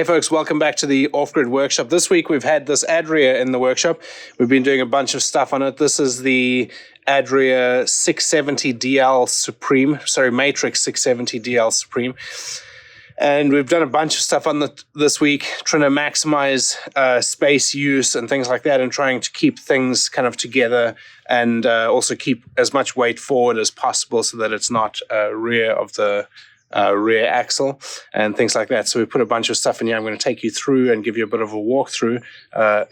Hey folks, welcome back to the Offgrid workshop. This week we've had this Adria in the workshop. We've been doing a bunch of stuff on it. This is the Adria 670 DL Supreme, Matrix 670 DL Supreme. And we've done a bunch of stuff on this week, trying to maximize space use and things like that, and trying to keep things kind of together and also keep as much weight forward as possible so that it's not rear of the rear axle and things like that. So we put a bunch of stuff in here. I'm going to take you through and give you a bit of a walkthrough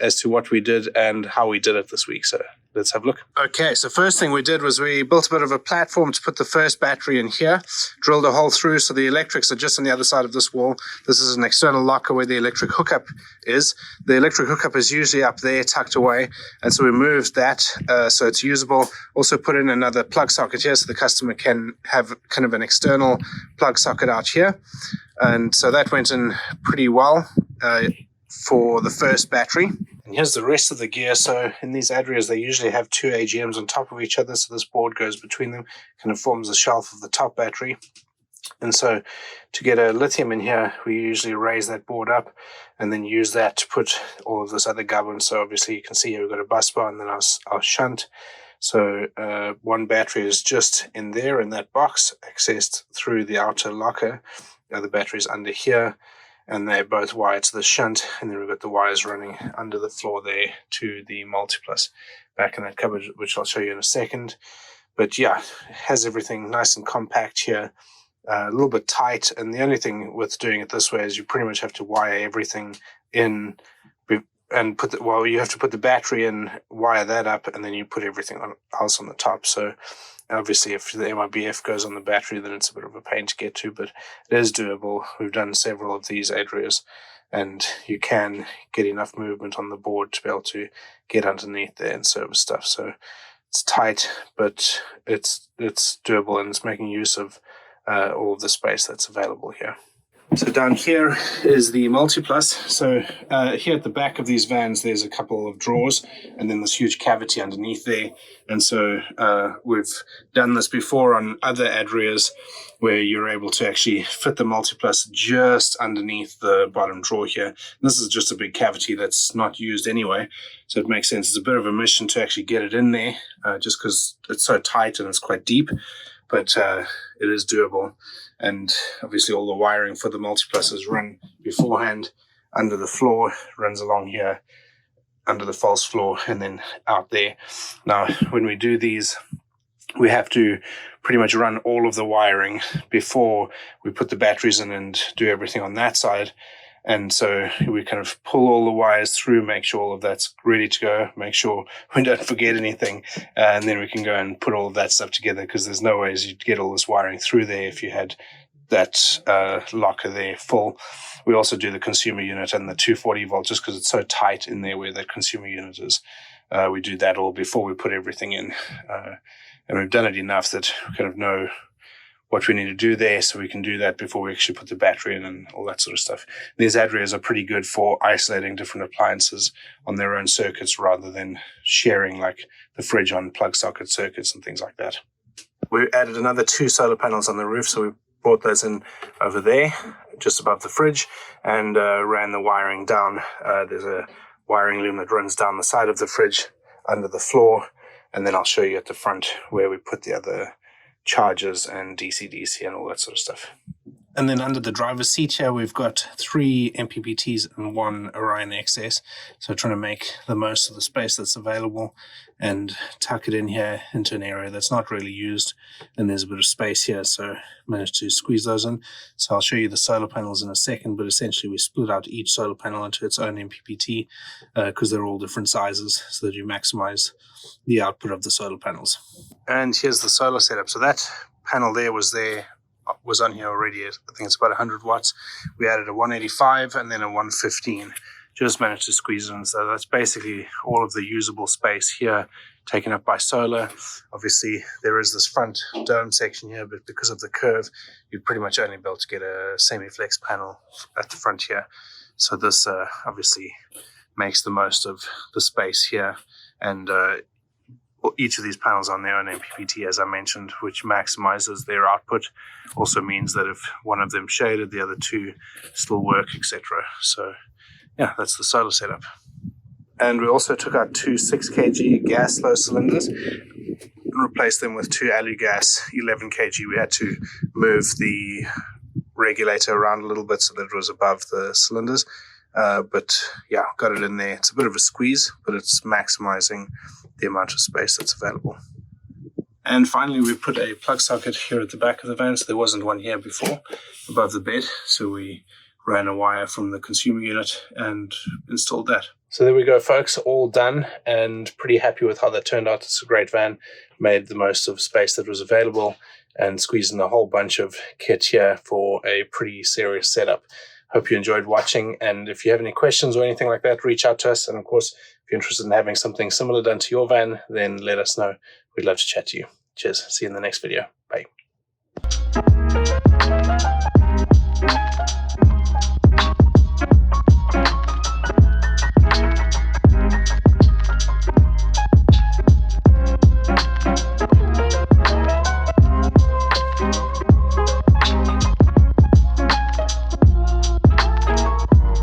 as to what we did and how we did it this week. So let's have a look. Okay, so first thing we did was we built a bit of a platform to put the first battery in here, drilled a hole through so the electrics are just on the other side of this wall. This is an external locker where the electric hookup is. The electric hookup is usually up there tucked away, and so we moved that so it's usable. Also put in another plug socket here so the customer can have kind of an external plug socket out here, and so that went in pretty well for the first battery. And here's the rest of the gear. So in these Adrias, they usually have two AGMs on top of each other, so this board goes between them, kind of forms the shelf of the top battery. And so to get a lithium in here, we usually raise that board up and then use that to put all of this other gubbins. So obviously you can see here we've got a bus bar and then our shunt. So one battery is just in there in that box, accessed through the outer locker. The other battery is under here, and they're both wired to the shunt, and then we've got the wires running under the floor there to the multiplus back in that cupboard, which I'll show you in a second. But yeah, it has everything nice and compact here, a little bit tight, and the only thing with doing it this way is you pretty much have to wire everything in and you have to put the battery in, wire that up, and then you put everything else on the top. So obviously if the MIBF goes on the battery, then it's a bit of a pain to get to, but it is doable. We've done several of these Adrias, and you can get enough movement on the board to be able to get underneath there and service stuff. So it's tight, but it's doable, and it's making use of all of the space that's available here. So down here is the multiplus. So here at the back of these vans, there's a couple of drawers and then this huge cavity underneath there. And so we've done this before on other Adrias where you're able to actually fit the multiplus just underneath the bottom drawer here. This is just a big cavity that's not used anyway, so it makes sense. It's a bit of a mission to actually get it in there just because it's so tight and it's quite deep, but it is doable. And obviously all the wiring for the multiplus is run beforehand under the floor, runs along here under the false floor and then out there. Now, when we do these, we have to pretty much run all of the wiring before we put the batteries in and do everything on that side. And so we kind of pull all the wires through, make sure all of that's ready to go, make sure we don't forget anything, and then we can go and put all of that stuff together, because there's no ways you'd get all this wiring through there if you had that locker there full. We also do the consumer unit and the 240 volt just because it's so tight in there where that consumer unit is. We do that all before we put everything in. And we've done it enough that we kind of know what we need to do there, so we can do that before we actually put the battery in and all that sort of stuff. These Adrias are pretty good for isolating different appliances on their own circuits rather than sharing like the fridge on plug socket circuits and things like that. We added another 2 solar panels on the roof, so we brought those in over there, just above the fridge, and ran the wiring down. There's a wiring loom that runs down the side of the fridge under the floor, and then I'll show you at the front where we put the other chargers and DC and all that sort of stuff. And then under the driver's seat here, we've got 3 MPPTs and 1 Orion XS. So trying to make the most of the space that's available and tuck it in here into an area that's not really used. And there's a bit of space here, so managed to squeeze those in. So I'll show you the solar panels in a second, but essentially we split out each solar panel into its own MPPT because they're all different sizes, so that you maximize the output of the solar panels. And here's the solar setup. So that panel there was on here already. I think it's about 100 watts. We added a 185 and then a 115. Just managed to squeeze it in. So that's basically all of the usable space here taken up by solar. Obviously, there is this front dome section here, but because of the curve, you'd pretty much only be able to get a semi-flex panel at the front here. So this obviously makes the most of the space here. And each of these panels on their own MPPT, as I mentioned, which maximizes their output. Also means that if one of them shaded, the other two still work, etc. So yeah, that's the solar setup. And we also took out two 6 kg gas flow cylinders and replaced them with two alu gas 11 kg. We had to move the regulator around a little bit so that it was above the cylinders. But yeah, got it in there. It's a bit of a squeeze, but it's maximizing the amount of space that's available. And finally, we put a plug socket here at the back of the van. So there wasn't one here before above the bed. So we ran a wire from the consumer unit and installed that. So there we go, folks, all done and pretty happy with how that turned out. It's a great van, made the most of space that was available and squeezed in a whole bunch of kit here for a pretty serious setup. Hope you enjoyed watching, and if you have any questions or anything like that, reach out to us. And of course, if you're interested in having something similar done to your van, then let us know. We'd love to chat to you. Cheers. See you in the next video. Bye.